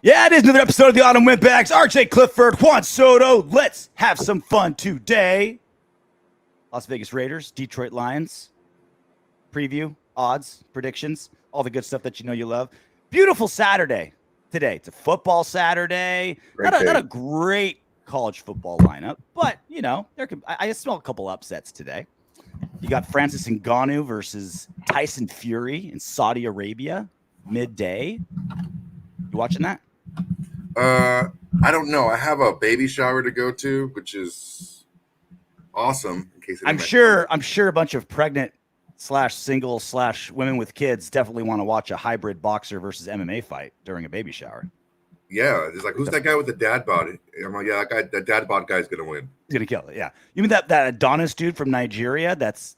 Yeah, it is another episode of the Autumn Windbags. RJ Clifford, Juan Soto. Let's have some fun today. Las Vegas Raiders, Detroit Lions. Preview, odds, predictions, all the good stuff that you know you love. Beautiful Saturday today. It's a football Saturday. Not a great college football lineup, but, you know, I smell a couple upsets today. You got Francis Ngannou versus Tyson Fury in Saudi Arabia, midday. You watching that? I don't know. I have a baby shower to go to, which is awesome. In case I'm sure a bunch of pregnant / single / women with kids definitely want to watch a hybrid boxer versus MMA fight during a baby shower. Yeah, it's like, who's that guy with the dad bod? I'm like, yeah, that dad bod guy's gonna win. He's gonna kill it. Yeah, you mean that Adonis dude from Nigeria that's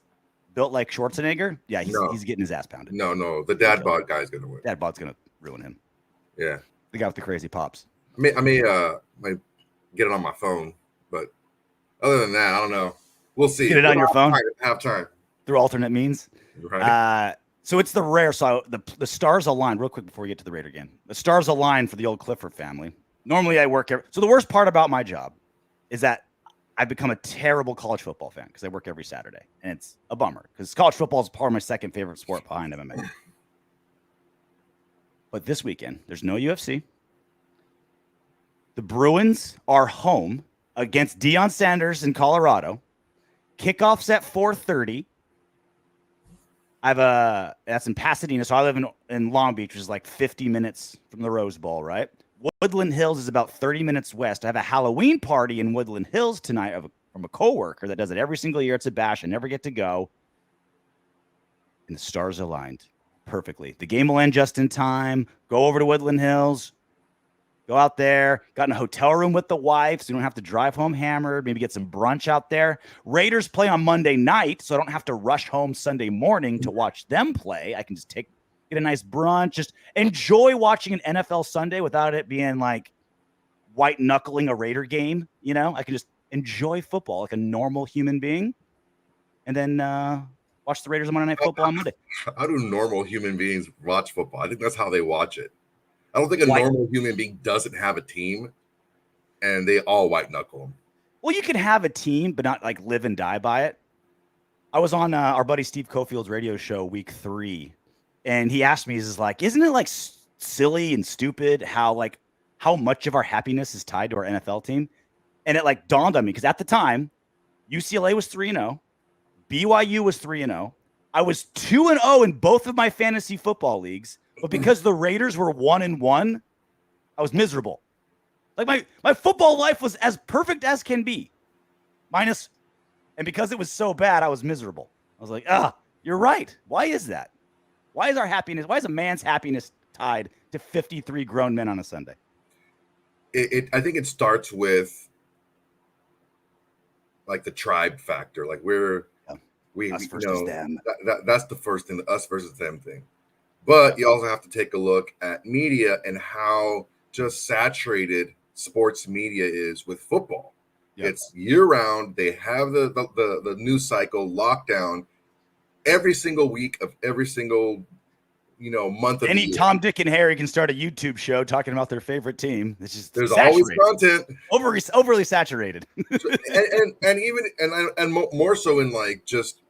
built like Schwarzenegger? Yeah, he's getting his ass pounded. No, the dad bod guy's gonna win. Dad bod's gonna ruin him. Yeah, the guy with the crazy pops. I may get it on my phone, but other than that, I don't know. We'll see. Get it on your phone. Have time through alternate means. Right. So it's the rare. So the stars align real quick before we get to the Raider game. The stars align for the old Clifford family. Normally I work so the worst part about my job is that I've become a terrible college football fan because I work every Saturday, and it's a bummer because college football is probably my second favorite sport behind MMA. But this weekend, there's no UFC. The Bruins are home against Deion Sanders in Colorado. Kickoff's at 4:30. That's in Pasadena, so I live in Long Beach, which is like 50 minutes from the Rose Bowl, right? Woodland Hills is about 30 minutes west. I have a Halloween party in Woodland Hills tonight from a coworker that does it every single year. It's a bash. I never get to go. And the stars aligned perfectly. The game will end just in time. Go over to Woodland Hills. Go out there, got in a hotel room with the wife so you don't have to drive home hammered, maybe get some brunch out there. Raiders play on Monday night, so I don't have to rush home Sunday morning to watch them play. I can just get a nice brunch, just enjoy watching an NFL Sunday without it being like white knuckling a Raider game. You know, I can just enjoy football like a normal human being and then watch the Raiders on Monday Night Football on Monday. How do normal human beings watch football? I think that's how they watch it. I don't think a normal human being doesn't have a team, and they all white knuckle them. Well, you can have a team, but not like live and die by it. I was on our buddy Steve Cofield's radio show week 3, and he asked me, he's like, isn't it like silly and stupid how much of our happiness is tied to our NFL team? And it like dawned on me because at the time, UCLA was 3-0, BYU was 3-0. I was 2-0 in both of my fantasy football leagues. But because the Raiders were 1-1, I was miserable. Like my football life was as perfect as can be. And because it was so bad, I was miserable. I was like, you're right. Why is that? Why is a man's happiness tied to 53 grown men on a Sunday? I think it starts with like the tribe factor. Like us versus them. That's the first thing, the us versus them thing. But you also have to take a look at media and how just saturated sports media is with football. Yep. It's year round. They have the news cycle locked down every single week of every single month of any Tom, Dick, and Harry can start a YouTube show talking about their favorite team. It's just there's always content, overly saturated, and more so in like just,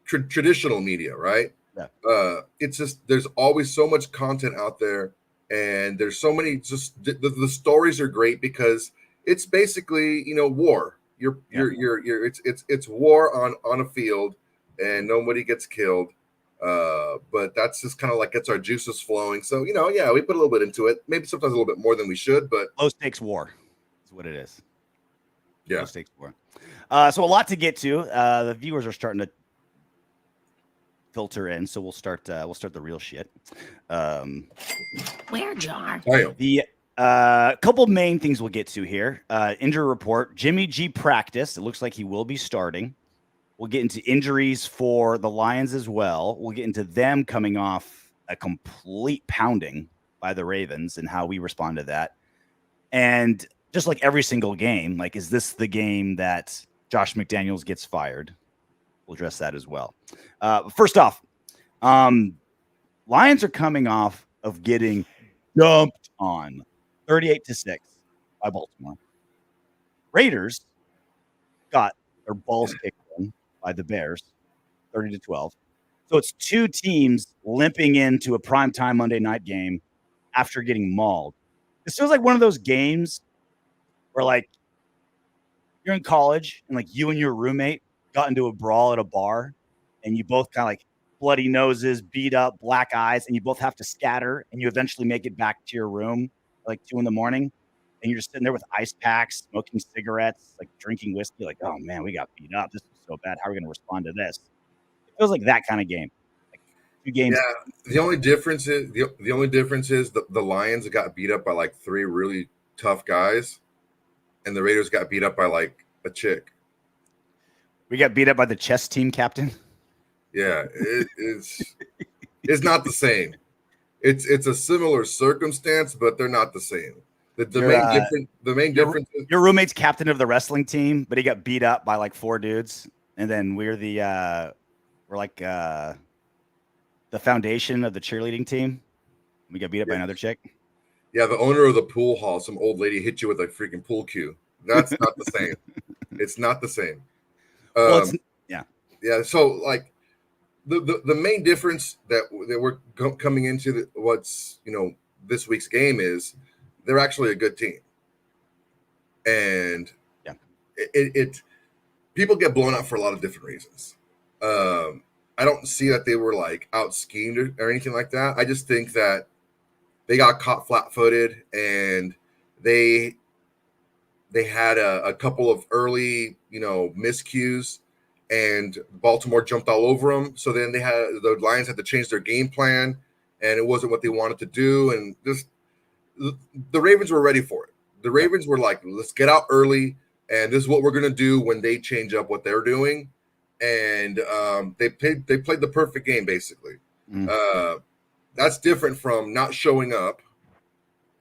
traditional media, right? Yeah. It's just there's always so much content out there, and there's so many. Just the stories are great because it's basically war. It's war on a field, and nobody gets killed. But that's just kind of like gets our juices flowing. So we put a little bit into it. Maybe sometimes a little bit more than we should, but low stakes war is what it is. Yeah, low stakes war. So a lot to get to. The viewers are starting to filter in, so we'll start the real shit. Where, Jar? The couple main things we'll get to here. Injury report. Jimmy G practiced. It looks like he will be starting. We'll get into injuries for the Lions as well. We'll get into them coming off a complete pounding by the Ravens and how we respond to that. And just like every single game, like, is this the game that Josh McDaniels gets fired? We'll address that as well. First off, Lions are coming off of getting dumped on 38-6 by Baltimore. Raiders got their balls kicked in by the Bears, 30-12. So it's two teams limping into a primetime Monday night game after getting mauled. This feels like one of those games where, like, you're in college and, like, you and your roommate got into a brawl at a bar, and you both kind of, like, bloody noses, beat up, black eyes, and you both have to scatter, and you eventually make it back to your room at, like, 2 in the morning, and you're just sitting there with ice packs, smoking cigarettes, like, drinking whiskey, like, "Oh, man, we got beat up. This is so bad. How are we gonna respond to this?" It feels like that kinda game. Like, 2 games. Yeah, the only difference is the Lions got beat up by like 3 really tough guys, and the Raiders got beat up by like a chick. We got beat up by the chess team captain. Yeah, it's not the same. It's a similar circumstance, but they're not the same. The main difference is your roommate's captain of the wrestling team, but he got beat up by like 4 dudes, and then we're like the foundation of the cheerleading team. We got beat up by another chick. Yeah, the owner of the pool hall, some old lady hit you with a freaking pool cue. That's not the same. It's not the same. Yeah. So like the main difference that we're coming into what's this week's game is they're actually a good team, and it people get blown out for a lot of different reasons. I don't see that they were like out schemed or anything like that. I just think that they got caught flat-footed, and they had a couple of early miscues, and Baltimore jumped all over them. So then the Lions had to change their game plan, and it wasn't what they wanted to do. And the Ravens were ready for it. The Ravens were like, let's get out early, and this is what we're going to do when they change up what they're doing. And they played the perfect game, basically. That's different from not showing up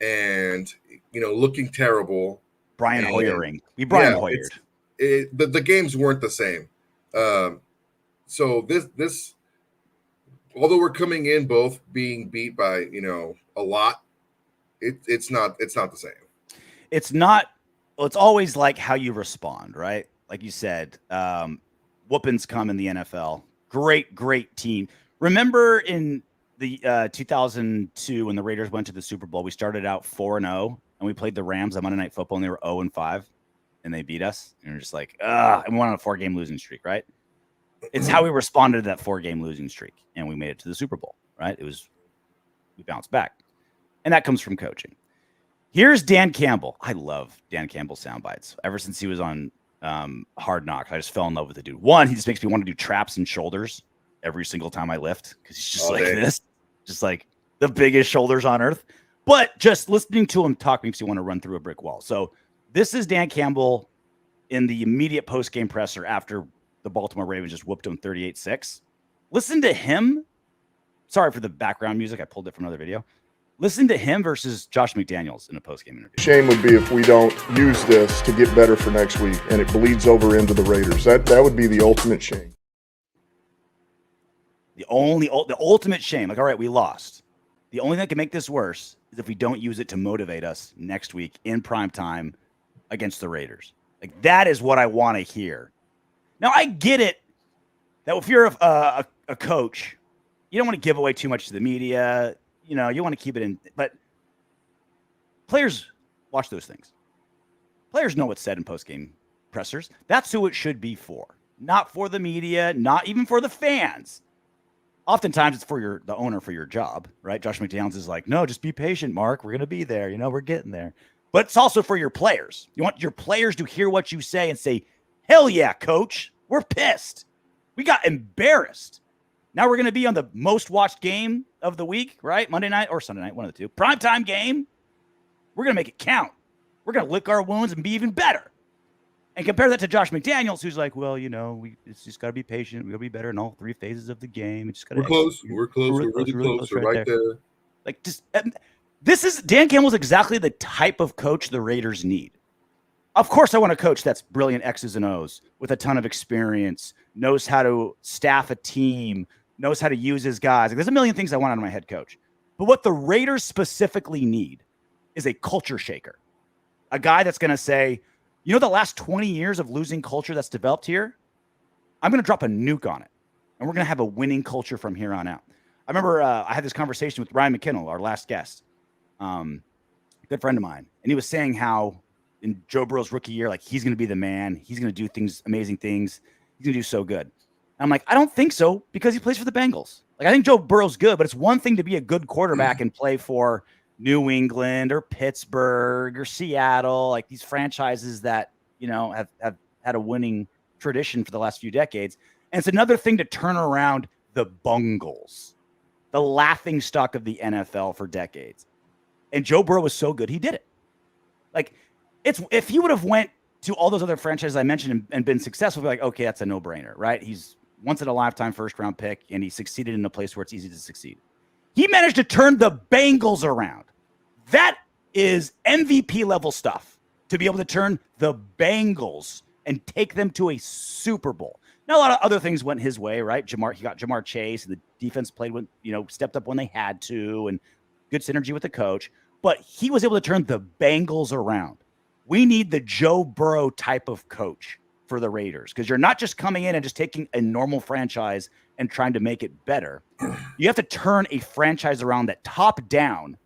and looking terrible. Brian Hoyering. We Brian Hoyered. The games weren't the same. So this although we're coming in both being beat by a lot, it's not the same. It's not. Well, it's always like how you respond, right? Like you said, whoopings come in the NFL. Great team. Remember in the 2002 when the Raiders went to the Super Bowl, we started out 4-0, and we played the Rams on Monday Night Football, and they were 0-5, and they beat us. And we're just like, and we went on a 4-game losing streak, right? It's how we responded to that 4-game losing streak, and we made it to the Super Bowl, right? We bounced back, and that comes from coaching. Here's Dan Campbell. I love Dan Campbell's sound bites. Ever since he was on Hard Knocks, I just fell in love with the dude. One, he just makes me want to do traps and shoulders every single time I lift, because he's just this, just like the biggest shoulders on earth. But just listening to him talk makes you want to run through a brick wall. So this is Dan Campbell in the immediate post-game presser after the Baltimore Ravens just whooped him 38-6. Listen to him. Sorry for the background music. I pulled it from another video. Listen to him versus Josh McDaniels in a post-game interview. Shame would be if we don't use this to get better for next week and it bleeds over into the Raiders. That would be the ultimate shame. The ultimate shame. Like, all right, we lost. The only thing that can make this worse is if we don't use it to motivate us next week in prime time against the Raiders. Like, that is what I want to hear. Now, I get it that if you're a coach, you don't want to give away too much to the media. You want to keep it in. But players watch those things. Players know what's said in post-game pressers. That's who it should be for. Not for the media, not even for the fans. Oftentimes it's for the owner for your job, right? Josh McDaniels is like, no, just be patient, Mark. We're going to be there. We're getting there. But it's also for your players. You want your players to hear what you say and say, hell yeah, coach. We're pissed. We got embarrassed. Now we're going to be on the most watched game of the week, right? Monday night or Sunday night, one of the two. Primetime game. We're going to make it count. We're going to lick our wounds and be even better. And compare that to Josh McDaniels, who's like, well, it's just got to be patient. We'll be better in all 3 phases of the game. It's just gotta We're close. We're really close. We're right there. Like, this is Dan Campbell's exactly the type of coach the Raiders need. Of course, I want a coach that's brilliant X's and O's with a ton of experience, knows how to staff a team, knows how to use his guys. Like, there's a million things I want out of my head coach. But what the Raiders specifically need is a culture shaker. A guy that's going to say, you know, the last 20 years of losing culture that's developed here, I'm going to drop a nuke on it. And we're going to have a winning culture from here on out. I remember I had this conversation with Ryan McKinnell, our last guest, good friend of mine. And he was saying how in Joe Burrow's rookie year, like he's going to be the man. He's going to do amazing things. He's going to do so good. And I'm like, I don't think so because he plays for the Bengals. Like, I think Joe Burrow's good, but it's one thing to be a good quarterback and play for New England or Pittsburgh or Seattle, like these franchises that, you know, have had a winning tradition for the last few decades. And it's another thing to turn around the Bungles, the laughing stock of the NFL for decades. And Joe Burrow was so good, he did it. Like, if he would have went to all those other franchises I mentioned and been successful, we'd be like, okay, that's a no-brainer, right? He's once in a lifetime first-round pick, and he succeeded in a place where it's easy to succeed. He managed to turn the Bengals around. That is MVP level stuff, to be able to turn the Bengals and take them to a Super Bowl. Now, a lot of other things went his way, right? He got Jamar Chase, and the defense played when, you know, stepped up when they had to, and good synergy with the coach. But he was able to turn the Bengals around. We need the Joe Burrow type of coach for the Raiders, because you're not just coming in and just taking a normal franchise and trying to make it better. You have to turn a franchise around that top down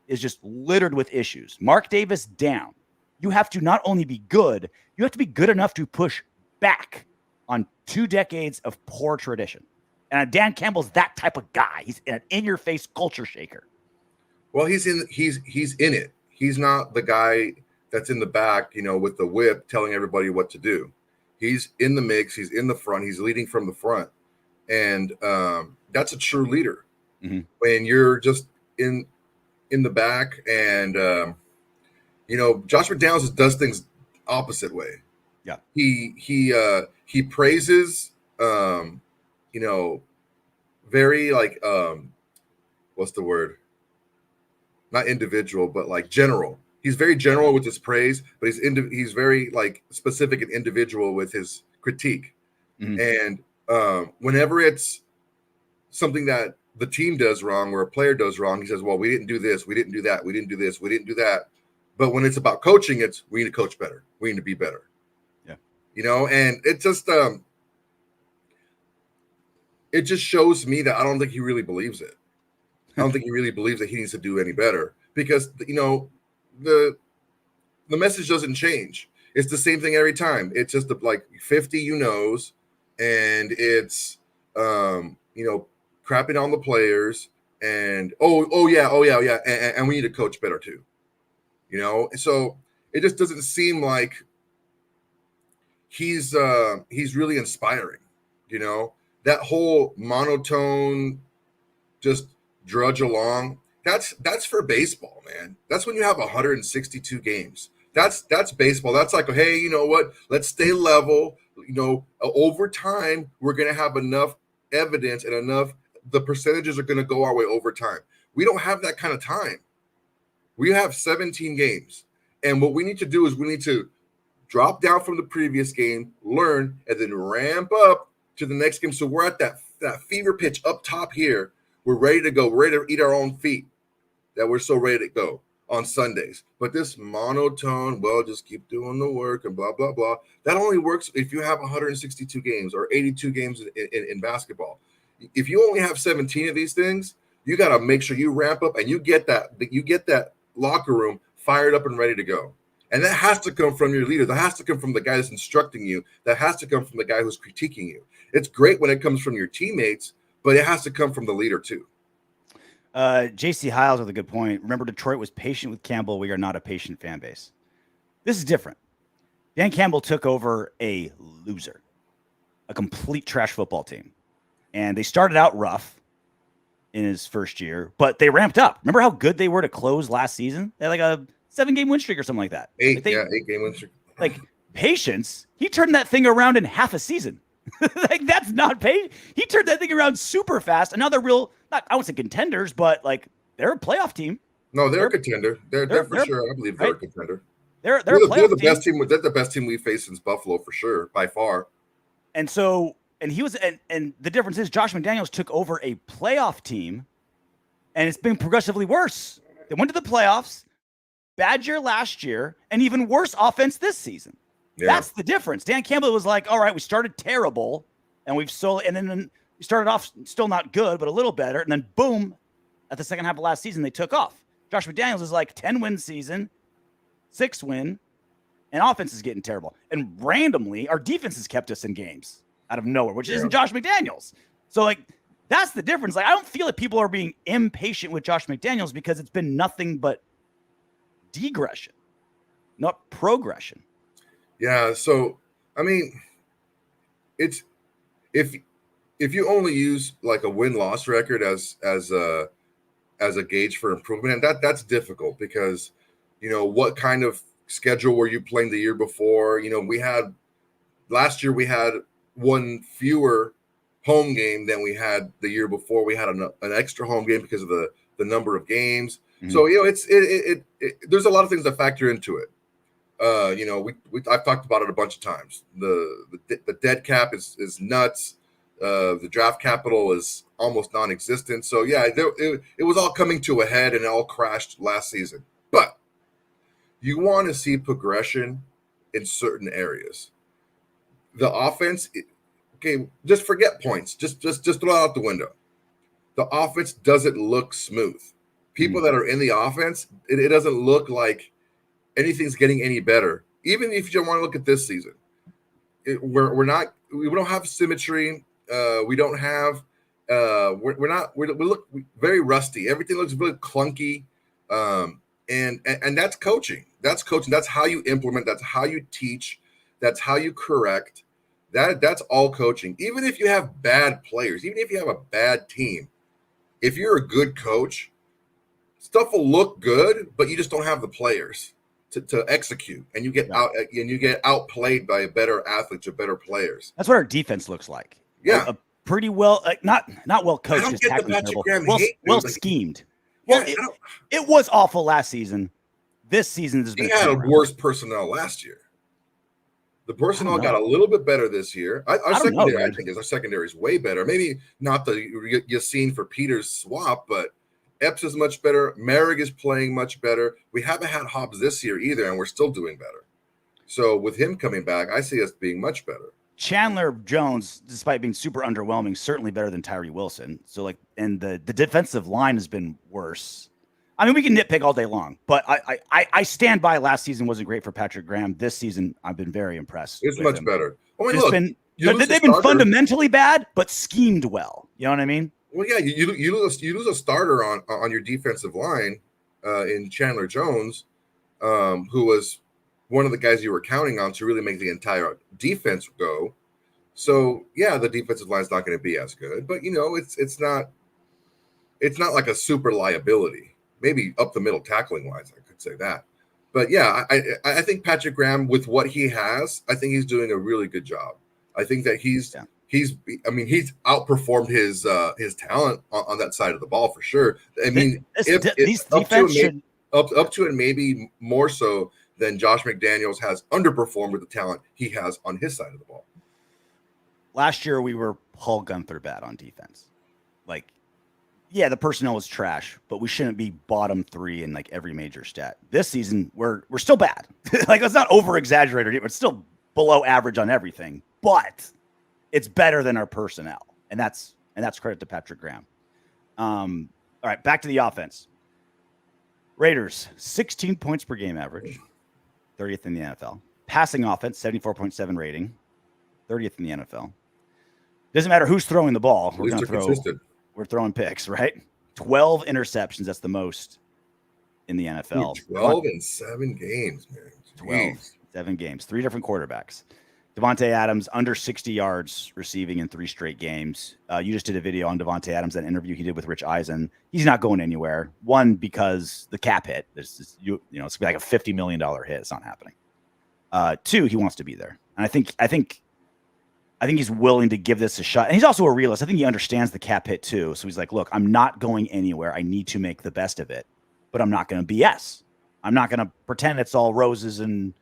is just littered with issues. Mark Davis down. You have to not only be good, you have to be good enough to push back on 2 decades of poor tradition. And Dan Campbell's that type of guy. He's an in-your-face culture shaker. Well, he's in it. He's not the guy that's in the back, you know, with the whip telling everybody what to do. He's in the mix. He's in the front. He's leading from the front. And that's a true leader. Mm-hmm. When you're just in the back and, you know, Josh McDaniels does things opposite way. Yeah. He praises, you know, very like, what's the word? Not individual, but like general. He's very general with his praise, but he's very like specific and individual with his critique. Mm-hmm. And whenever it's something that the team does wrong or a player does wrong, he says, well, we didn't do this, we didn't do that, we didn't do this, we didn't do that. But when it's about coaching, it's we need to coach better. We need to be better. Yeah. You know, and it just shows me that I don't think he really believes it. I don't think he really believes that he needs to do any better because, you know, the message doesn't change. It's the same thing every time. It's just like 50 you-knows, and it's, you know, crapping on the players and, oh yeah. And we need to coach better too. You know, so it just doesn't seem like he's really inspiring, you know, that whole monotone, just drudge along. That's for baseball, man. That's when you have 162 games. That's baseball. That's like, hey, you know what? Let's stay level. You know, over time, we're going to have enough evidence and enough. The percentages are going to go our way over time. We don't have that kind of time. We have 17 games. And what we need to do is we need to drop down from the previous game, learn, and then ramp up to the next game. So we're at that fever pitch up top here. We're ready to go. We're ready to eat our own feet. That we're so ready to go on Sundays. But this monotone, well, just keep doing the work and blah, blah, blah. That only works if you have 162 games or 82 games in basketball. If you only have 17 of these things, you got to make sure you ramp up and you get that locker room fired up and ready to go. And that has to come from your leader. That has to come from the guy that's instructing you. That has to come from the guy who's critiquing you. It's great when it comes from your teammates, but it has to come from the leader too. JC Hiles with a good point. Remember, Detroit was patient with Campbell. We are not a patient fan base. This is different. Dan Campbell took over a loser, a complete trash football team. And they started out rough in his first year, but they ramped up. Remember how good they were to close last season? They had like a 7-game win streak or something like that. 8-game win streak. Like patience, he turned that thing around in half a season. Like that's not paid. He turned that thing around super fast, and now they're real. Not I won't say contenders, but like they're a playoff team. No, they're a contender. They're for sure. I believe they're a contender. They're the best team. They're the best team we faced since Buffalo for sure, by far. And so, and he was, and the difference is Josh McDaniels took over a playoff team, and it's been progressively worse. They went to the playoffs, bad year last year, and even worse offense this season. Yeah. That's the difference. Dan Campbell was like, all right, we started terrible, and then we started off still not good, but a little better, and then boom, at the second half of last season, they took off. Josh McDaniels is like 10-win season, 6-win, and offense is getting terrible. And randomly, our defense has kept us in games out of nowhere, which isn't Josh McDaniels. So, like, that's the difference. Like, I don't feel like people are being impatient with Josh McDaniels because it's been nothing but degression, not progression. Yeah. So, I mean, it's if you only use like a win-loss record as a gauge for improvement, and that's difficult because, what kind of schedule were you playing the year before? Last year we had one fewer home game than we had the year before. We had an extra home game because of the number of games. Mm-hmm. So there's a lot of things that factor into it. I've talked about it a bunch of times. The dead cap is nuts. The draft capital is almost non-existent. So yeah, it was all coming to a head and it all crashed last season. But you want to see progression in certain areas. The offense, just forget points. Just throw it out the window. The offense doesn't look smooth. People that are in the offense, it doesn't look like anything's getting any better. Even if you want to look at this season, we don't have symmetry. We don't have. We look very rusty. Everything looks really clunky. And that's coaching. That's coaching. That's how you implement. That's how you teach. That's how you correct. That's all coaching. Even if you have bad players, even if you have a bad team, if you're a good coach, stuff will look good, but you just don't have the players to execute, and you get outplayed by better athletes or better players. That's what our defense looks like. Yeah, a pretty well, not well coached. I don't get the Patrick Graham hate, well schemed. Well, it was awful last season. This season has been. He had a worse personnel last year. The personnel got a little bit better this year. Our secondary is way better. Maybe not the Yassine for Peters swap, but Epps is much better. Merrick is playing much better. We haven't had Hobbs this year either, and we're still doing better. So with him coming back, I see us being much better. Chandler Jones, despite being super underwhelming, certainly better than Tyree Wilson. So and the defensive line has been worse. I mean, we can nitpick all day long, but I stand by last season wasn't great for Patrick Graham. This season, I've been very impressed. It's much better. I mean, they've been fundamentally bad, but schemed well. You know what I mean? Well, yeah, you lose a starter on your defensive line in Chandler Jones, who was one of the guys you were counting on to really make the entire defense go. So yeah, the defensive line is not going to be as good, but it's not like a super liability. Maybe up the middle tackling wise, I could say that. But yeah, I think Patrick Graham, with what he has, I think he's doing a really good job. I think that he's outperformed his talent on that side of the ball for sure. I mean, up to and maybe more so than Josh McDaniels has underperformed with the talent he has on his side of the ball. Last year we were Paul Gunther bad on defense. Yeah, the personnel was trash, but we shouldn't be bottom 3 in every major stat. This season, we're still bad. Let's not over exaggerate it. It's still below average on everything, but it's better than our personnel, and that's credit to Patrick Graham. All right, back to the offense. Raiders, 16 points per game average, 30th in the NFL. Passing offense, 74.7 rating, 30th in the NFL. Doesn't matter who's throwing the ball. We're going to throw. Consistent. We're throwing picks, right? 12 interceptions. That's the most in the NFL. 12 in 7 games, man. 12, 7 games. 3 different quarterbacks. Davante Adams, under 60 yards receiving in 3 straight games. You just did a video on Davante Adams, that interview he did with Rich Eisen. He's not going anywhere. 1, because the cap hit. It's going to be like a $50 million hit. It's not happening. 2, he wants to be there. And I think he's willing to give this a shot. And he's also a realist. I think he understands the cap hit too. So he's like, look, I'm not going anywhere. I need to make the best of it, but I'm not going to BS. I'm not going to pretend it's all roses and,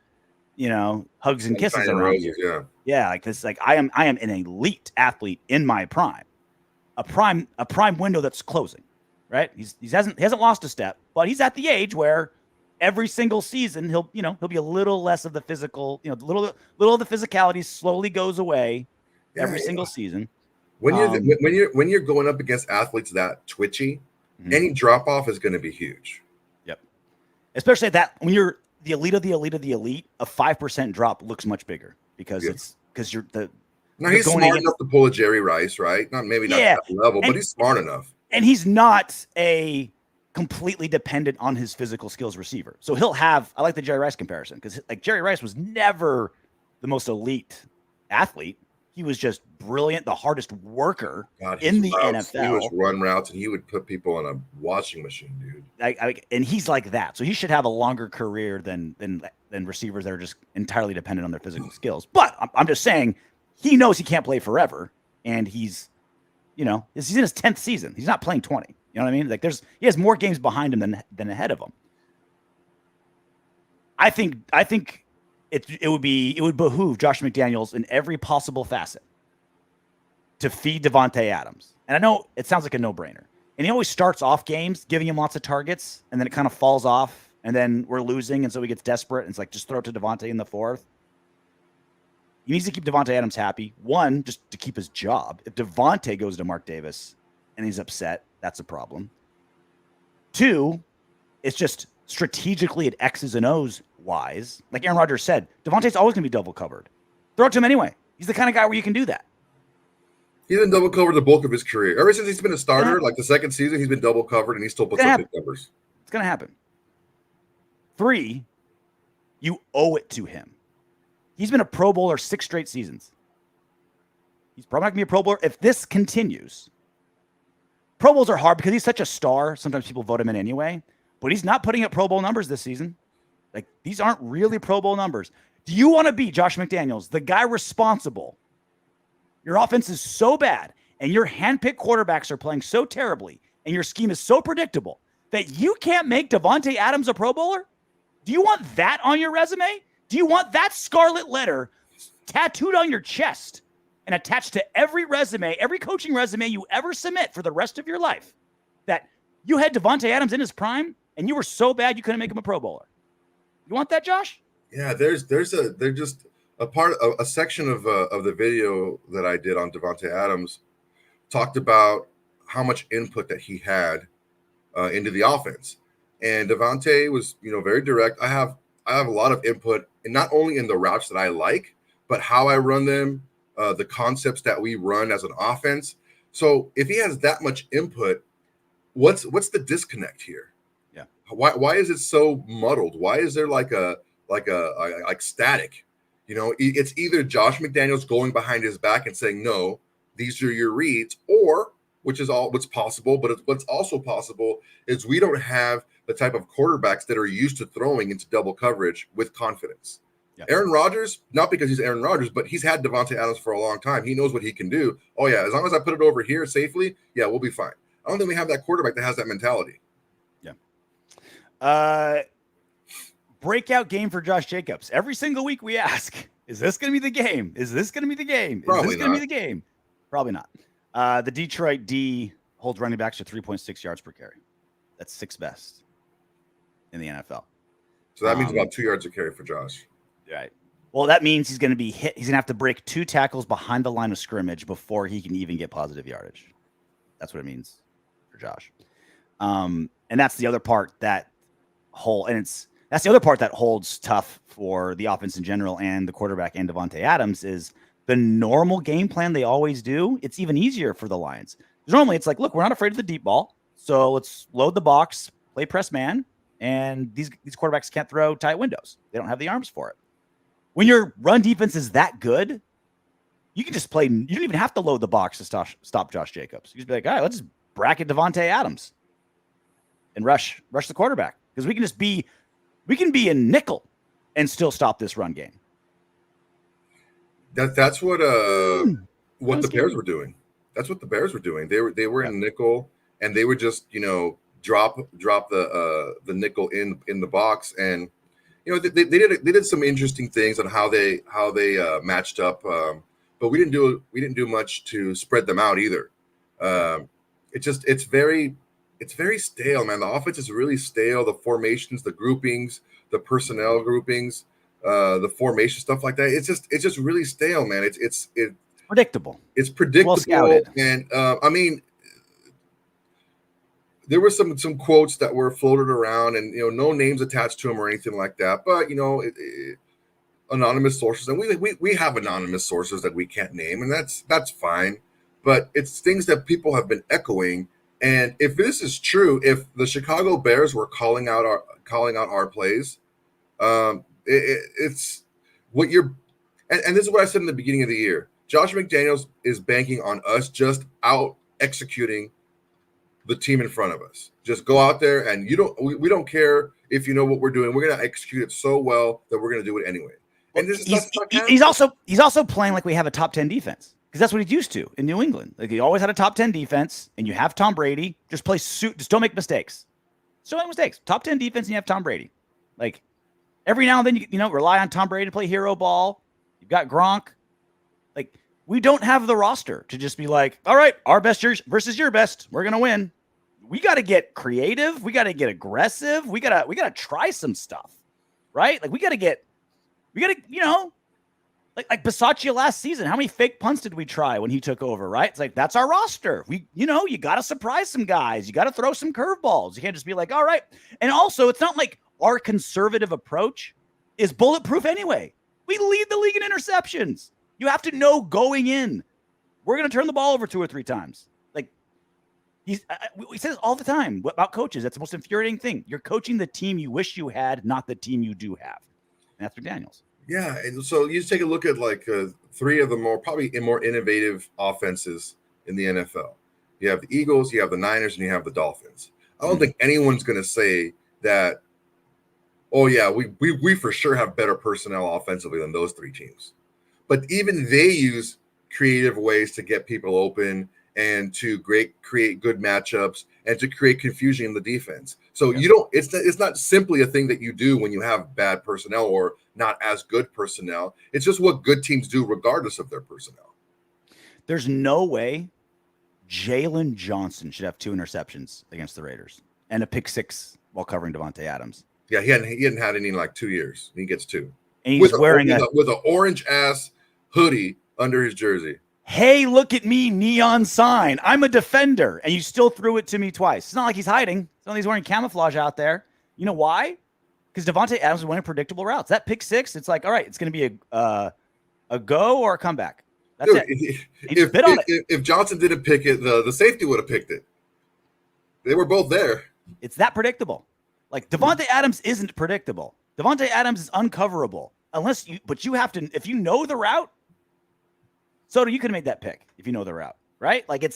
hugs and kisses around here. Yeah. Yeah. Like this, I am an elite athlete in my prime, a prime window that's closing. right? He hasn't lost a step, but he's at the age where every single season he'll be a little less of the physical, little of the physicality slowly goes away every single season. When you're going up against athletes that twitchy, any drop off is going to be huge. Yep. Especially at that, when you're the elite of the elite of the elite, a 5% drop looks much bigger because you're the. Now he's smart enough to pull a Jerry Rice, right? Not that level, but he's smart enough. And he's not a completely dependent on his physical skills receiver. So he'll have, I like the Jerry Rice comparison because like Jerry Rice was never the most elite athlete. He was just brilliant, the hardest worker in the NFL. He was run routes and he would put people in a washing machine, dude. And he's like that. So he should have a longer career than receivers that are just entirely dependent on their physical skills. But I'm just saying he knows he can't play forever. And he's in his 10th season. He's not playing 20. You know what I mean? Like he has more games behind him than ahead of him. I think it would behoove Josh McDaniels in every possible facet to feed Davante Adams. And I know it sounds like a no-brainer. And he always starts off games giving him lots of targets, and then it kind of falls off, and then we're losing, and so he gets desperate, and it's like, just throw it to Davante in the fourth. He needs to keep Davante Adams happy. One, just to keep his job. If Davante goes to Mark Davis and he's upset, that's a problem. Two, it's just strategically at X's and O's wise. Like Aaron Rodgers said, Davante's always going to be double covered. Throw it to him anyway. He's the kind of guy where you can do that. He's been double covered the bulk of his career. Ever since he's been a starter, like the second season, he's been double covered and he still puts up big numbers. It's going to happen. Three, you owe it to him. He's been a Pro Bowler 6 straight seasons. He's probably not going to be a Pro Bowler if this continues. Pro Bowls are hard because he's such a star. Sometimes people vote him in anyway, but he's not putting up Pro Bowl numbers this season. Like, these aren't really Pro Bowl numbers. Do you want to be Josh McDaniels, the guy responsible? Your offense is so bad and your handpicked quarterbacks are playing so terribly and your scheme is so predictable that you can't make Davante Adams a Pro Bowler? Do you want that on your resume? Do you want that scarlet letter tattooed on your chest and attached to every resume, every coaching resume you ever submit for the rest of your life, that you had Davante Adams in his prime and you were so bad you couldn't make him a Pro Bowler? You want that, Josh? Yeah, there's just a section of the video that I did on Davante Adams talked about how much input that he had into the offense, and Davante was very direct. I have a lot of input, and not only in the routes that I like, but how I run them, the concepts that we run as an offense. So if he has that much input, what's the disconnect here? Yeah. Why is it so muddled? Why is there like static? It's either Josh McDaniels going behind his back and saying, no, these are your reads, or which is all what's possible. But what's also possible is we don't have the type of quarterbacks that are used to throwing into double coverage with confidence. Yeah. Aaron Rodgers, not because he's Aaron Rodgers, but he's had Davante Adams for a long time. He knows what he can do. Oh, yeah, as long as I put it over here safely, yeah, we'll be fine. I don't think we have that quarterback that has that mentality. Yeah. Breakout game for Josh Jacobs. Every single week we ask, is this going to be the game? Is this going to be the game? Is this going to be the game? Probably not. The Detroit D holds running backs to 3.6 yards per carry. That's 6th best in the NFL. So that means about 2 yards a carry for Josh. Right. Well, that means he's going to be hit. He's going to have to break 2 tackles behind the line of scrimmage before he can even get positive yardage. That's what it means for Josh. And that's the other part that that's the other part that holds tough for the offense in general and the quarterback and Davante Adams is the normal game plan they always do. It's even easier for the Lions. Normally it's like, look, we're not afraid of the deep ball. So let's load the box, play press man. And these quarterbacks can't throw tight windows. They don't have the arms for it. When your run defense is that good, you can just play. You don't even have to load the box to stop Josh Jacobs. You just be like, all right, let's just bracket Davante Adams and rush the quarterback because we can be in nickel and still stop this run game. That's what the Bears were doing. That's what the Bears were doing. They were in nickel and they would just drop the nickel in the box, and they did some interesting things on how they matched up, but we didn't do much to spread them out either. It's very it's very stale, man. The offense is really stale. The formations, the groupings, the personnel groupings, the formation stuff like that. It's just really stale, man. It's predictable. It's predictable. Well scouted. And I mean, there were some quotes that were floated around, and no names attached to them or anything like that. But anonymous sources, and we have anonymous sources that we can't name, and that's fine. But it's things that people have been echoing. And if this is true, if the Chicago Bears were calling out our plays, it's what you're, and this is what I said in the beginning of the year. Josh McDaniels is banking on us just out executing the team in front of us. Just go out there, and we don't care if you know what we're doing. We're going to execute it so well that we're going to do it anyway. And this is he's also playing like we have a top 10 defense. Because that's what he's used to in New England. Like, he always had a top 10 defense, and you have Tom Brady. Just play suit. Just don't make mistakes. Just don't make mistakes. Top 10 defense, and you have Tom Brady. Like, every now and then, you rely on Tom Brady to play hero ball. You've got Gronk. Like, we don't have the roster to just be like, all right, our best versus your best. We're going to win. We got to get creative. We got to get aggressive. We got to try some stuff, right? Like, we got to, Like Bisaccia last season, how many fake punts did we try when he took over, right? It's like, that's our roster. You got to surprise some guys. You got to throw some curveballs. You can't just be like, all right. And also, it's not like our conservative approach is bulletproof anyway. We lead the league in interceptions. You have to know going in, we're going to turn the ball over 2 or 3 times. Like, we say this all the time about coaches. That's the most infuriating thing. You're coaching the team you wish you had, not the team you do have. And that's McDaniels. Yeah, and so you just take a look at like 3 of the more innovative offenses in the NFL. You have the Eagles, you have the Niners, and you have the Dolphins. I don't think anyone's going to say that, oh yeah, we for sure have better personnel offensively than those 3 teams. But even they use creative ways to get people open and to create good matchups and to create confusion in the defense. So it's not simply a thing that you do when you have bad personnel or not as good personnel. It's just what good teams do regardless of their personnel. There's no way Jalen Johnson should have 2 interceptions against the Raiders and a pick 6 while covering Davante Adams. Yeah, he hadn't had any in like 2 years. He gets 2. And he's wearing with an orange ass hoodie under his jersey. Hey, look at me, neon sign. I'm a defender. And you still threw it to me twice. It's not like he's hiding. It's not like he's wearing camouflage out there. You know why? Because Davante Adams is winning predictable routes. That pick 6, it's like, all right, it's going to be a go or a comeback. That's it. If Johnson didn't pick it, the safety would have picked it. They were both there. It's that predictable. Like, Davante Adams isn't predictable. Davante Adams is uncoverable. But you have to, if you know the route, Soto, you could have made that pick if you know the route, right? Like, and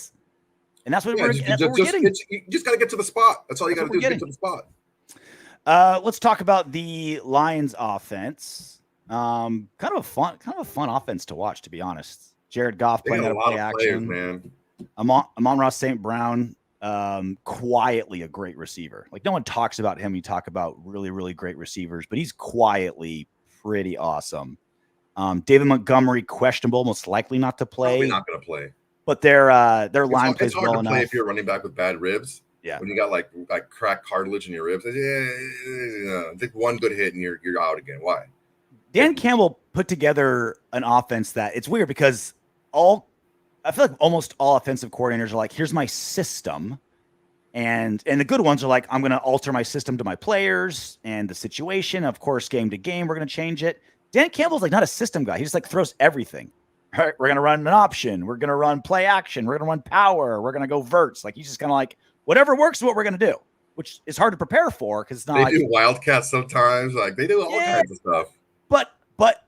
that's what we're getting. You just got to get to the spot. That's all you got to do is get to the spot. Let's talk about the Lions offense. Kind of a fun offense to watch, to be honest. Jared Goff playing out of play action, man. Amon-Ra St. Brown, quietly a great receiver. Like, no one talks about him. You talk about really, really great receivers, but he's quietly pretty awesome. David Montgomery, questionable, most likely not to play. Probably not going to play. But their line plays well enough. It's hard to play if you're running back with bad ribs. Yeah. When you got like cracked cartilage in your ribs, take one good hit and you're out again. Why? Dan Campbell put together an offense that it's weird because I feel like almost all offensive coordinators are like, here's my system. And the good ones are like, I'm going to alter my system to my players and the situation. Of course, game to game, we're going to change it. Dan Campbell's like not a system guy. He just like throws everything. All right, we're going to run an option. We're going to run play action. We're going to run power. We're going to go verts. Like, he's just kind of like, whatever works is what we're going to do, which is hard to prepare for because it's not. They do wildcats sometimes. Like, they do all kinds of stuff. But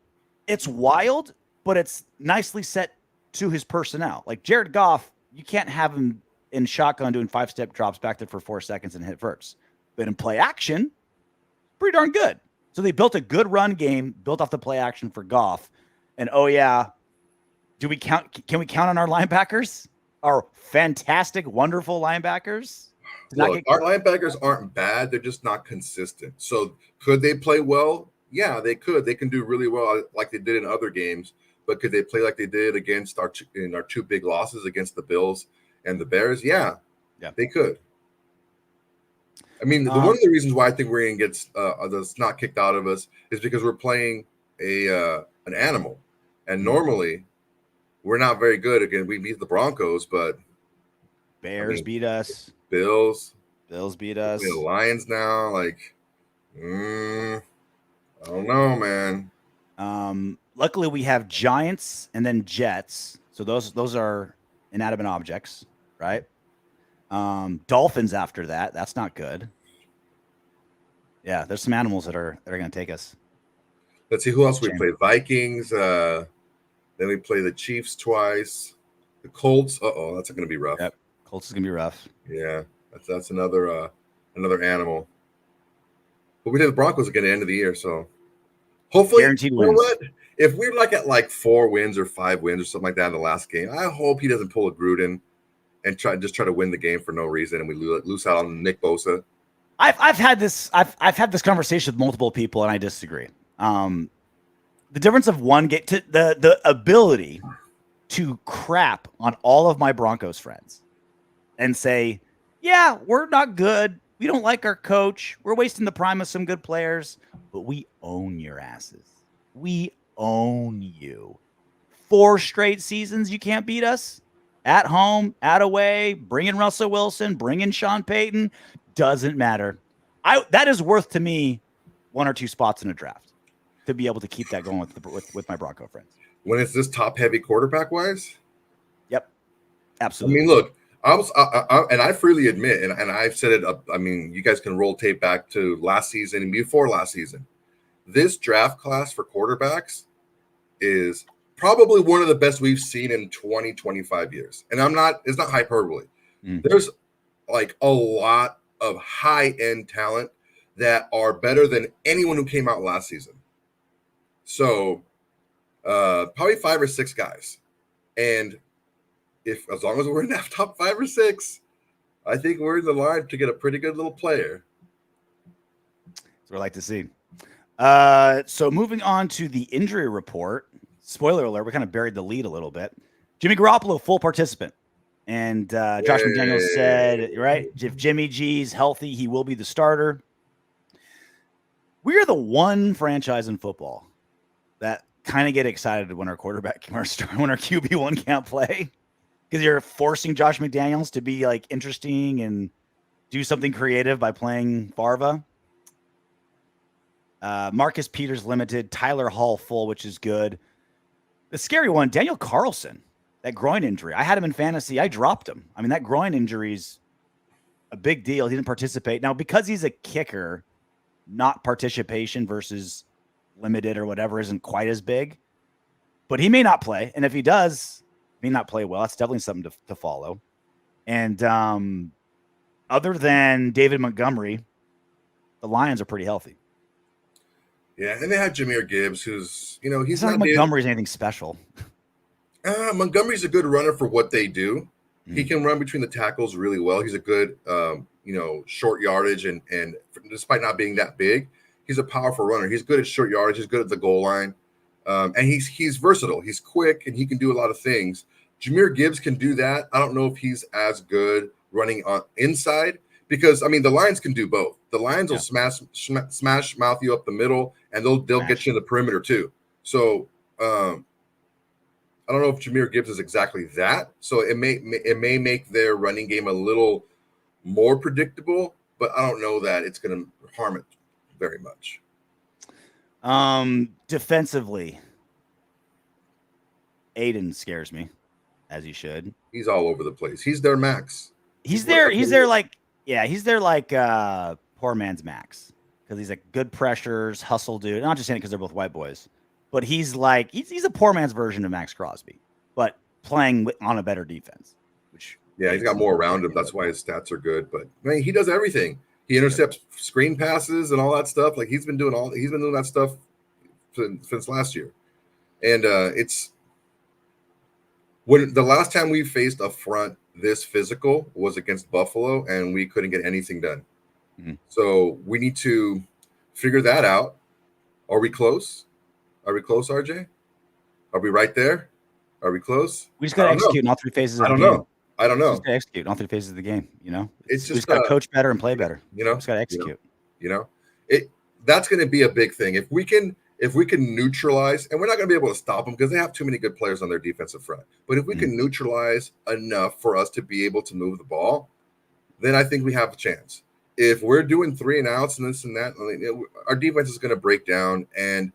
it's wild, but it's nicely set to his personnel. Like, Jared Goff, you can't have him in shotgun doing 5-step drops back there for 4 seconds and hit verts. But in play action, pretty darn good. So they built a good run game, built off the play action for Goff. And oh yeah, can we count on our linebackers? Our fantastic, wonderful linebackers? Look, our linebackers aren't bad. They're just not consistent. So could they play well? Yeah, they could. They can do really well like they did in other games. But could they play like they did against our 2 big losses against the Bills and the Bears? Yeah, they could. I mean, one of the reasons why I think we're going to get that's not kicked out of us is because we're playing an animal, and normally we're not very good. Again, we beat the Broncos, but Bears beat us. Bills beat us. The Lions now, like, I don't know, man. Luckily, we have Giants and then Jets, so those are inanimate objects, right? Dolphins after that. That's not good. Yeah, there's some animals that are going to take us. Let's see who else we play. Vikings. Then we play the Chiefs twice. The Colts. That's going to be rough. Yep, Colts is going to be rough. Yeah, that's another animal. But we did the Broncos again at the end of the year, so hopefully, guaranteed wins. You know what? If we're like at like 4 wins or 5 wins or something like that in the last game, I hope he doesn't pull a Gruden and try to win the game for no reason, and we lose out on Nick Bosa. I've had this conversation with multiple people, and I disagree. The difference of one game to the ability to crap on all of my Broncos friends and say, yeah, we're not good. We don't like our coach. We're wasting the prime of some good players, but we own your asses. We own you. 4 straight seasons you can't beat us. At home, at away, bring in Russell Wilson, bring in Sean Payton. Doesn't matter. That is worth to me 1 or 2 spots in a draft to be able to keep that going with my Bronco friends. When it's this top heavy quarterback wise? Yep. Absolutely. I mean, look, I freely admit, and I've said it, I mean, you guys can roll tape back to last season and before last season. This draft class for quarterbacks is probably one of the best we've seen in 20, 25 years. And it's not hyperbole. There's like a lot of high-end talent that are better than anyone who came out last season. So probably 5 or 6 guys. And as long as we're in that top 5 or 6, I think we're in the line to get a pretty good little player. That's what I like to see. So moving on to the injury report. Spoiler alert, we kind of buried the lead a little bit. Jimmy Garoppolo, full participant. And Josh McDaniels said, right, if Jimmy G's healthy, he will be the starter. We are the one franchise in football that kind of get excited when our quarterback, when our QB1 can't play, because you're forcing Josh McDaniels to be like interesting and do something creative by playing Farva. Marcus Peters limited, Tyler Hall full, which is good. The scary one, Daniel Carlson, that groin injury. I had him in fantasy. I dropped him. I mean, that groin injury's a big deal. He didn't participate. Now, because he's a kicker, not participation versus limited or whatever isn't quite as big, but he may not play. And if he does, he may not play well. That's definitely something to follow. And other than David Montgomery, the Lions are pretty healthy. Yeah, and they have Jahmyr Gibbs, who's, he's not like Montgomery's anything special. Montgomery's a good runner for what they do. He can run between the tackles really well. He's a good, short yardage, and despite not being that big, he's a powerful runner. He's good at short yardage. He's good at the goal line, and he's versatile. He's quick, and he can do a lot of things. Jahmyr Gibbs can do that. I don't know if he's as good running on inside, because the Lions can do both. The Lions will smash mouth you up the middle, and they'll get you in the perimeter too. So I don't know if Jahmyr Gibbs is exactly that. So it may make their running game a little more predictable, but I don't know that it's going to harm it very much. Defensively, Aiden scares me, as he should. He's all over the place. He's their max. He's their like poor man's Max, because he's like good pressures, hustle dude. I'm not just saying it because they're both white boys, but he's like he's a poor man's version of Max Crosby, but playing on a better defense. He's got more around him. That's why his stats are good. But he does everything. He intercepts screen passes and all that stuff. Like he's been doing that stuff since last year. And it's when the last time we faced a front this physical was against Buffalo, and we couldn't get anything done. So we need to figure that out. Are we close? Are we close, RJ? Are we right there? Are we close? We just got to execute in all 3 phases of the game. I don't know. I don't know. Just gotta execute on 3 phases of the game. It's we just just got to coach better and play better. Just got to execute. That's going to be a big thing. If we can neutralize, and we're not going to be able to stop them because they have too many good players on their defensive front. But if we can neutralize enough for us to be able to move the ball, then I think we have a chance. If we're doing 3 and outs and this and that, our defense is going to break down, and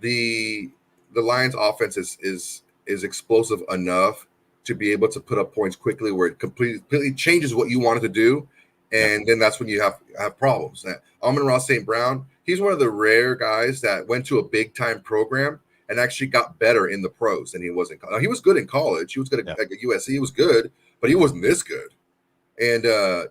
the Lions' offense is explosive enough to be able to put up points quickly, where it completely changes what you wanted to do, and then that's when you have problems. Now, Amon-Ra St. Brown, he's one of the rare guys that went to a big time program and actually got better in the pros than he was in college. Now, he was good in college. He was good at USC. He was good, but he wasn't this good. And,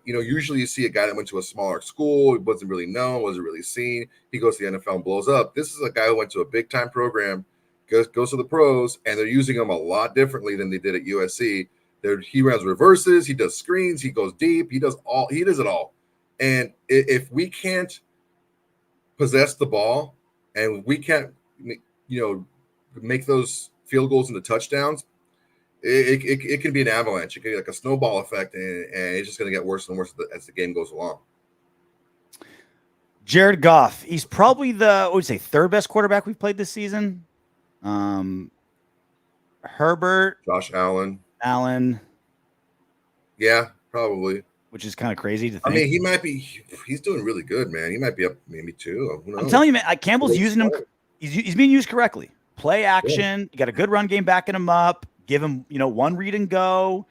usually you see a guy that went to a smaller school, he wasn't really known, wasn't really seen. He goes to the NFL and blows up. This is a guy who went to a big time program, goes to the pros, and they're using him a lot differently than they did at USC. He runs reverses, he does screens, he goes deep, he does it all. And if we can't possess the ball and we can't, make those field goals into touchdowns, it can be an avalanche. It can be like a snowball effect, and it's just going to get worse and worse as the game goes along. Jared Goff, he's probably the third best quarterback we've played this season. Herbert, Josh Allen. Yeah, probably. Which is kind of crazy to think. I mean, he's doing really good, man. He might be up maybe 2. Who knows? I'm telling you, man, Campbell's using him. He's being used correctly. Play action. Yeah. You got a good run game backing him up. Give him, one read and go.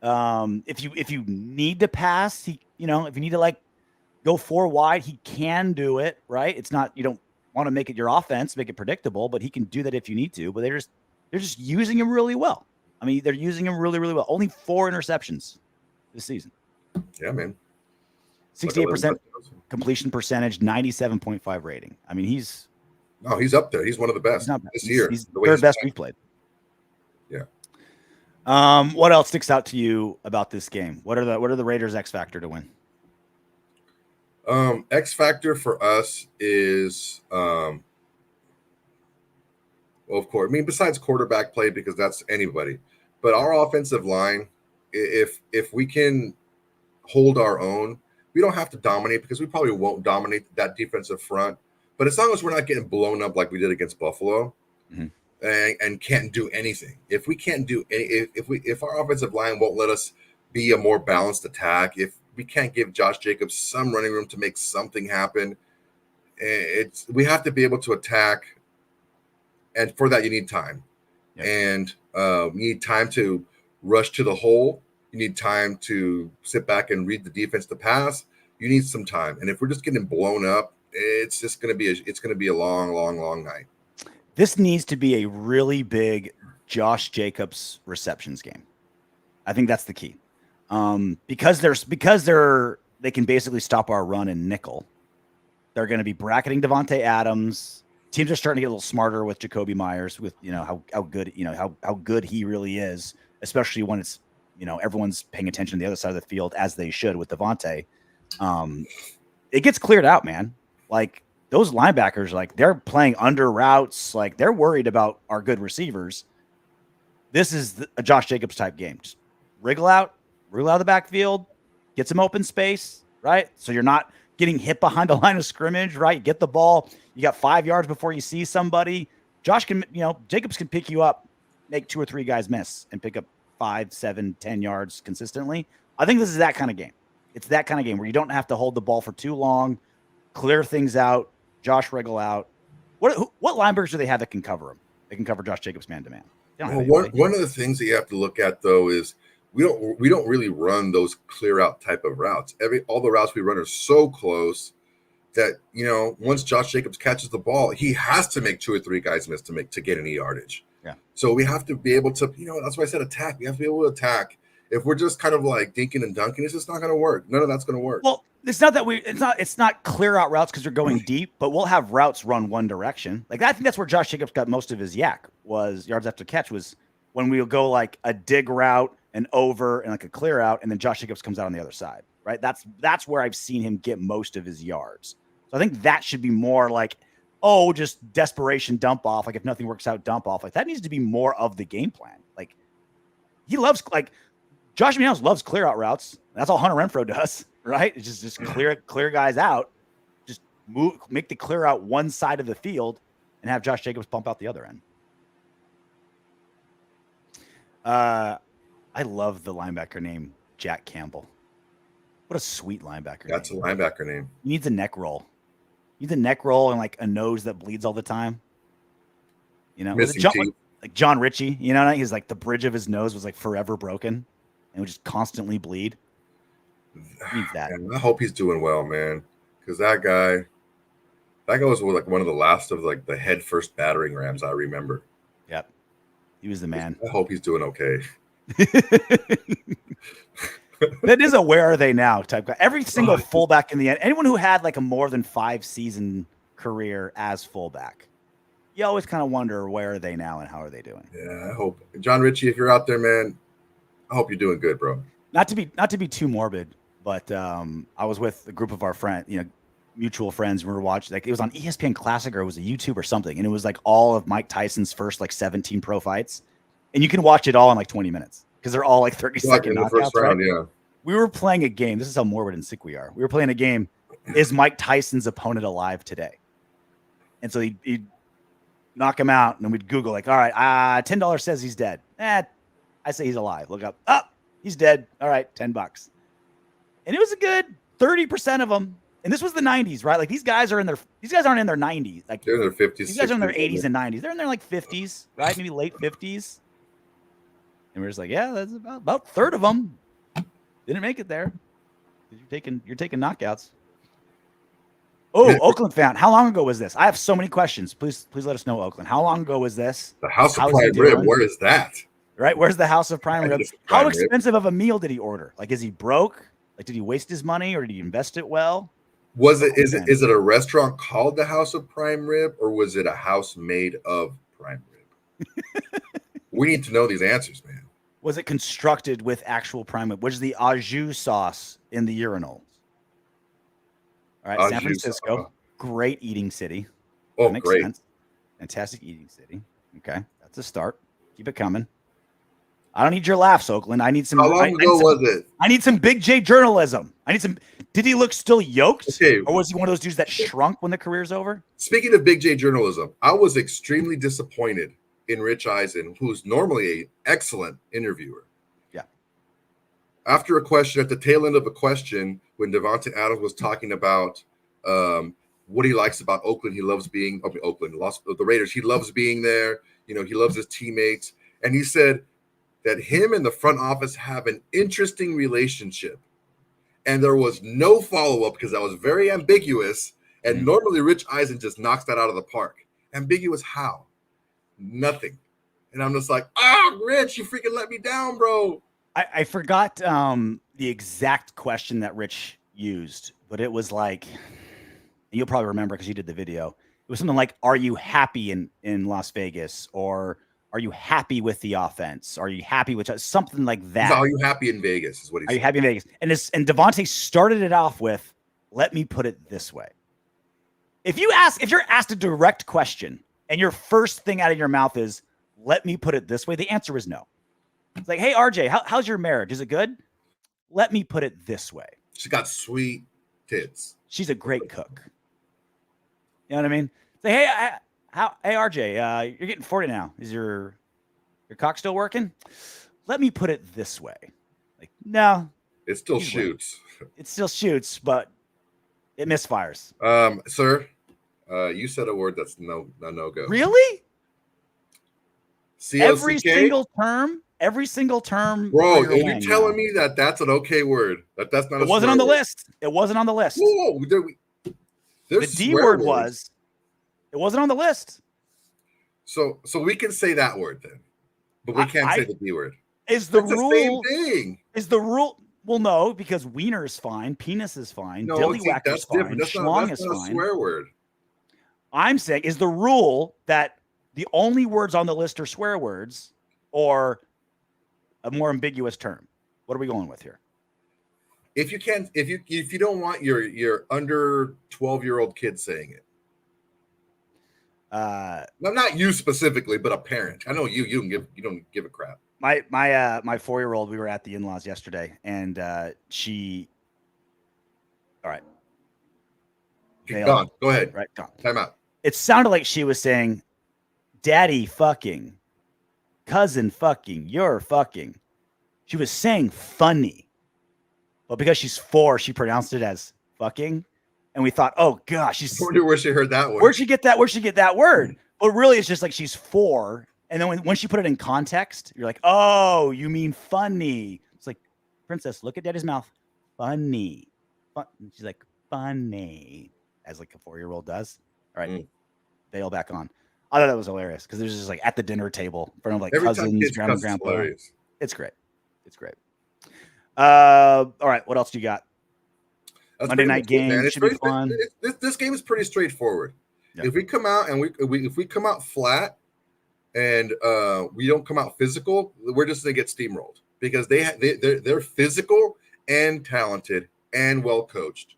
If you need to pass, if you need to go 4 wide, he can do it, right? It's not, you don't want to make it your offense, make it predictable, but he can do that if you need to. But they're just using him really well. I mean, they're using him really, really well. Only 4 interceptions this season. Yeah, man. 68% completion percentage, 97.5 rating. I mean, he's up there. He's one of the best this year. He's the third best we've played. Yeah. What else sticks out to you about this game? What are the Raiders' X factor to win? X factor for us is, well, of course, besides quarterback play, because that's anybody, but our offensive line, if we can hold our own, we don't have to dominate, because we probably won't dominate that defensive front. But as long as we're not getting blown up like we did against Buffalo, and can't do anything, if we can't do any, if our offensive line won't let us be a more balanced attack, if we can't give Josh Jacobs some running room to make something happen, we have to be able to attack, and for that you need time. Yep. And you need time to rush to the hole. You need time to sit back and read the defense to pass. You need some time, and if we're just getting blown up, it's just going to be a long, long, long night. This needs to be a really big Josh Jacobs receptions game. I think that's the key. Because they can basically stop our run in nickel. They're going to be bracketing Davante Adams. Teams are starting to get a little smarter with Jacoby Myers, with how good he really is, especially when it's everyone's paying attention to the other side of the field, as they should with Davante. It gets cleared out, man. Those linebackers, they're playing under routes, they're worried about our good receivers. This is a Josh Jacobs type game. Just wriggle out of the backfield, get some open space, right? So you're not getting hit behind the line of scrimmage, right? Get the ball. You got 5 yards before you see somebody. Jacobs can pick you up, make 2 or 3 guys miss, and pick up 5, 7, 10 yards consistently. I think this is that kind of game. It's that kind of game where you don't have to hold the ball for too long, clear things out, Josh wriggle out. What linebackers do they have that can cover him? They can cover Josh Jacobs man to man. One of the things that you have to look at, though, is we don't really run those clear out type of routes. All the routes we run are so close that once Josh Jacobs catches the ball, he has to make 2 or 3 guys miss to get any yardage. Yeah. So we have to be able to, that's why I said attack. We have to be able to attack. If we're just kind of dinking and dunking, it's just not going to work. None of that's going to work. Well, it's not clear out routes because they're going deep, but we'll have routes run one direction. I think that's where Josh Jacobs got most of his yak, was yards after catch, was when we would go a dig route and over and a clear out, and then Josh Jacobs comes out on the other side, right? That's where I've seen him get most of his yards. So I think that should be more just desperation dump off. If nothing works out, dump off. That needs to be more of the game plan. He loves Josh McDaniels loves clear out routes. That's all Hunter Renfrow does, right? It's just clear guys out. Just make the clear out one side of the field and have Josh Jacobs bump out the other end. I love the linebacker name, Jack Campbell. What a sweet linebacker That's name. a linebacker name. He needs a neck roll. He needs a neck roll and like a nose that bleeds all the time. You know, Missing teeth. Like John Ritchie, you know, he's like the bridge of his nose was like forever broken and would just constantly bleed. He needs that. Man, I hope he's doing well, man. Because that guy was like one of the last of like the head first battering rams I remember. Yep. He was the man. I hope he's doing okay. That is a where are they now type guy. Every single fullback in the end, anyone who had like a more than 5 season career as fullback, you always kind of wonder where are they now and how are they doing. Yeah, I hope John Ritchie, if you're out there, man, I hope you're doing good, bro. Not to be too morbid, but I was with a group of our friends, you know, mutual friends. We were watching, like it was on ESPN Classic or it was a YouTube or something, and it was like all of Mike Tyson's first like 17 pro fights, and you can watch it all in like 20 minutes because they're all like 30-second knockouts. First round, right? yeah. We were playing a game. This is how morbid and sick we are. We were playing a game. Is Mike Tyson's opponent alive today? And so he'd knock him out, and then we'd Google like, all right, $10 says he's dead. I say he's alive. Look up. Oh, he's dead. All right, $10. And it was a good 30% of them. And this was the 90s, right? Like these guys aren't in their 90s. Like they're in their 50s. These guys are in their 80s and 90s. They're in their like 50s, right? Maybe late 50s. And we're just like, yeah, that's about a third of them didn't make it there. You're taking knockouts. Oh, Oakland fan. How long ago was this? I have so many questions. Please let us know, Oakland. How long ago was this? The House of Prime Rib. Where is that? Right? Where's the House of Prime Rib? How expensive of a meal did he order? Like, is he broke? Like, did he waste his money or did he invest it well? Is it a restaurant called the House of Prime Rib, or was it a house made of prime rib? We need to know these answers, man. Was it constructed with actual prime rib? Which is the au jus sauce in the urinals? All right, San Francisco, great eating city. Oh, great. Sense. Fantastic eating city. Okay, that's a start. Keep it coming. I don't need your laughs, Oakland. I need some. How long ago was it? I need some Big J journalism. I need some. Did he look still yoked? Okay. Or was he one of those dudes that shrunk when the career's over? Speaking of Big J journalism, I was extremely disappointed in Rich Eisen, who's normally an excellent interviewer. Yeah. After a question, at the tail end of a question, when Davante Adams was talking about what he likes about Oakland, he loves being the Raiders. He loves being there. You know, he loves his teammates. And he said that him and the front office have an interesting relationship. And there was no follow-up because that was very ambiguous. And normally Rich Eisen just knocks that out of the park. Ambiguous how? Nothing. And I'm just like, Rich, you freaking let me down, bro. I forgot the exact question that Rich used, but it was like, you'll probably remember because you did the video. It was something like, are you happy in Las Vegas? Or are you happy with the offense? Are you happy with something like that? Are you happy in Vegas is what he said. Are you happy in Vegas? And Davante started it off with, let me put it this way. If you're asked a direct question and your first thing out of your mouth is, let me put it this way, the answer is no. It's like, hey, RJ, how's your marriage? Is it good? Let me put it this way. She got sweet tits. She's a great cook. You know what I mean? Say, hey, hey, RJ, you're getting 40 now. Is your cock still working? Let me put it this way. Like, no. It still shoots. It still shoots, but it misfires. Sir, you said a word that's no go. Really? C-O-C-K? Every single term. Bro, are you telling me that that's an okay word? That's not. It wasn't on the list. It wasn't on the list. Whoa, the D word was. It wasn't on the list. So we can say that word then, but we can't say the D word. Is the rule the same thing? Is the rule? Well, no, because wiener is fine, penis is fine, dillywhacker is fine, schlong is fine. A swear word. I'm saying, is the rule that the only words on the list are swear words, or a more ambiguous term? What are we going with here? If you don't want your under 12-year-old kid saying it. No, not you specifically, but a parent. I know you don't give a crap. my 4-year-old, we were at the in-laws yesterday, and she. All right. Gone. Go ahead. Right. Gone. Time out. It sounded like she was saying, "Daddy fucking, cousin fucking, you're fucking." She was saying funny, but because she's 4, she pronounced it as fucking, and we thought, "Oh gosh, she's." I wonder where she heard that word. Where'd she get that? Where'd she get that word? But really, it's just like she's 4, and then when she put it in context, you're like, "Oh, you mean funny?" It's like, "Princess, look at Daddy's mouth. Funny." She's like, "Funny," as like a 4-year-old does. All right, bail back on. I thought that was hilarious because it was just like at the dinner table in front of like cousins, grandma, grandpa. Hilarious. It's great. It's great. All right, what else do you got? That's Monday night game should be fun. This game is pretty straightforward. Yep. If we come out and if we come out flat and we don't come out physical, we're just gonna get steamrolled because they're physical and talented and well coached.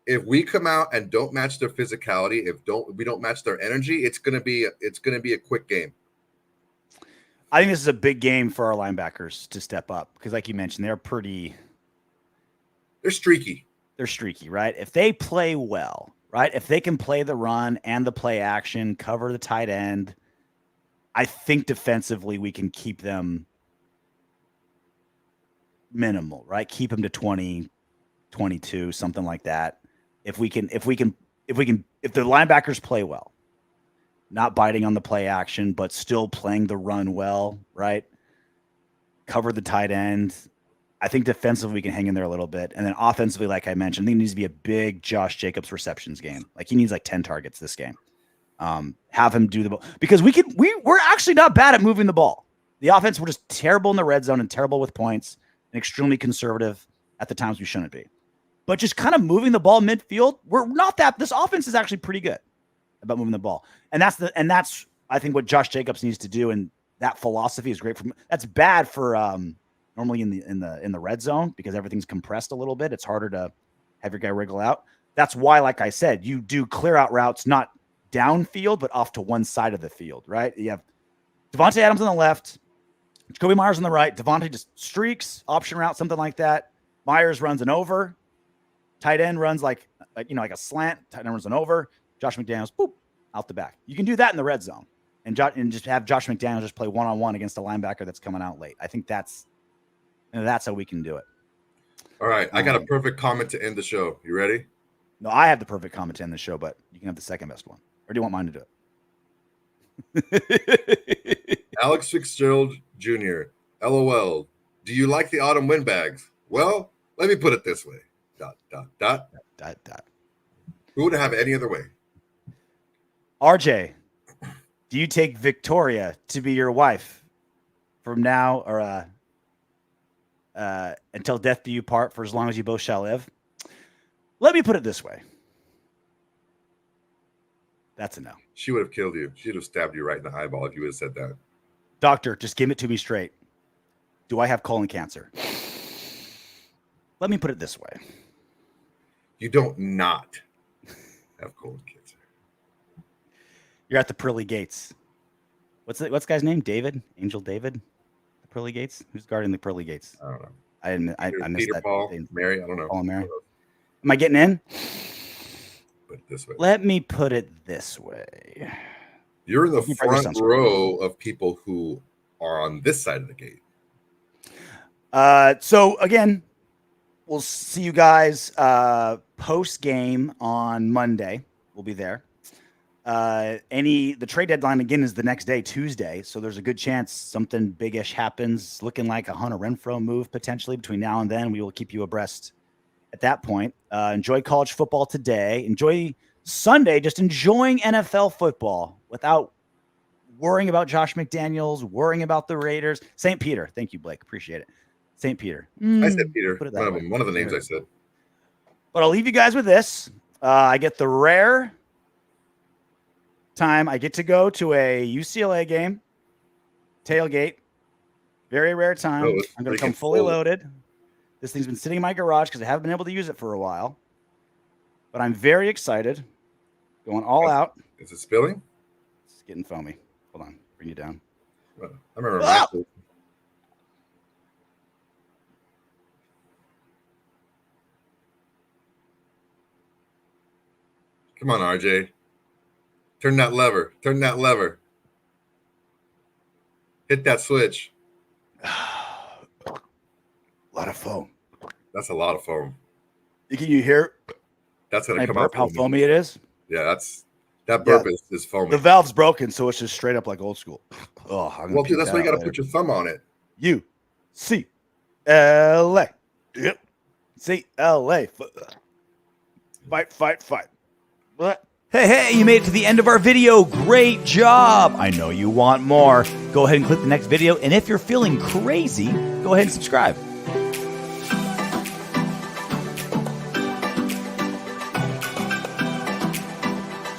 If we come out and don't match their physicality, we don't match their energy, it's gonna be a quick game. I think this is a big game for our linebackers to step up because, like you mentioned, they're streaky. They're streaky, right? If they play well, right? If they can play the run and the play action, cover the tight end, I think defensively we can keep them minimal, right? Keep them to 20, 22, something like that. If the linebackers play well, not biting on the play action, but still playing the run well, right? Cover the tight end. I think defensively we can hang in there a little bit. And then offensively, like I mentioned, I think it needs to be a big Josh Jacobs receptions game. Like he needs like 10 targets this game. Have him do the ball. Because we're actually not bad at moving the ball. The offense, we're just terrible in the red zone and terrible with points and extremely conservative at the times we shouldn't be. But just kind of moving the ball midfield, we're not that. This offense is actually pretty good about moving the ball. And that's I think what Josh Jacobs needs to do, and that philosophy is great for me. That's bad for normally in the red zone because everything's compressed a little bit. It's harder to have your guy wriggle out. That's why, like I said, you do clear out routes, not downfield, but off to one side of the field, right? You have Davante Adams on the left, Jacoby Myers on the right. Davante just streaks, option route, something like that. Myers runs an over. Tight end runs like a slant. Tight end runs an over. Josh McDaniels, boop, out the back. You can do that in the red zone and just have Josh McDaniels just play one-on-one against a linebacker that's coming out late. I think that's how we can do it. All right. I got a perfect comment to end the show. You ready? No, I have the perfect comment to end the show, but you can have the second best one. Or do you want mine to do it? Alex Fitzgerald Jr. LOL. Do you like the autumn windbags? Well, let me put it this way. ... Who would have it any other way? RJ, do you take Victoria to be your wife from now or until death do you part, for as long as you both shall live? Let me put it this way. That's a no. She would have killed you. She would have stabbed you right in the eyeball if you would have said that. Doctor, just give it to me straight. Do I have colon cancer? Let me put it this way. You don't not have colon cancer. You're at the pearly gates. What's the guy's name? David? Angel David? The pearly gates? Who's guarding the pearly gates? I don't know. I missed Peter, that. Paul, Mary, I don't know. Paul and Mary. Am I getting in? Put it this way. Let me put it this way. You're in the front row of people who are on this side of the gate. So again, we'll see you guys post game on Monday. We'll be there. The trade deadline again is the next day, Tuesday. So there's a good chance something big-ish happens, looking like a Hunter Renfrow move potentially between now and then. We will keep you abreast at that point. Enjoy college football today. Enjoy Sunday, just enjoying NFL football without worrying about Josh McDaniels, worrying about the Raiders. St. Peter. Thank you, Blake. Appreciate it. St. Peter. I said Peter. One of the names I said. But I'll leave you guys with this. I get the rare time I get to go to a UCLA game, tailgate. Very rare time. I'm going to come fully loaded. This thing's been sitting in my garage because I haven't been able to use it for a while. But I'm very excited. Going all out. Is it spilling? It's getting foamy. Hold on. Bring you down. I remember. Come on, RJ. Turn that lever. Turn that lever. Hit that switch. A lot of foam. That's a lot of foam. Can you hear? That's gonna My come burp, out. how foamy it is. Yeah, that burp is foamy. The valve's broken, so it's just straight up like old school. Oh, well, dude, that's why you got to put your thumb on it. UCLA. Yep. CLA. Fight. What? Hey, you made it to the end of our video. Great job. I know you want more. Go ahead and click the next video. And if you're feeling crazy, go ahead and subscribe.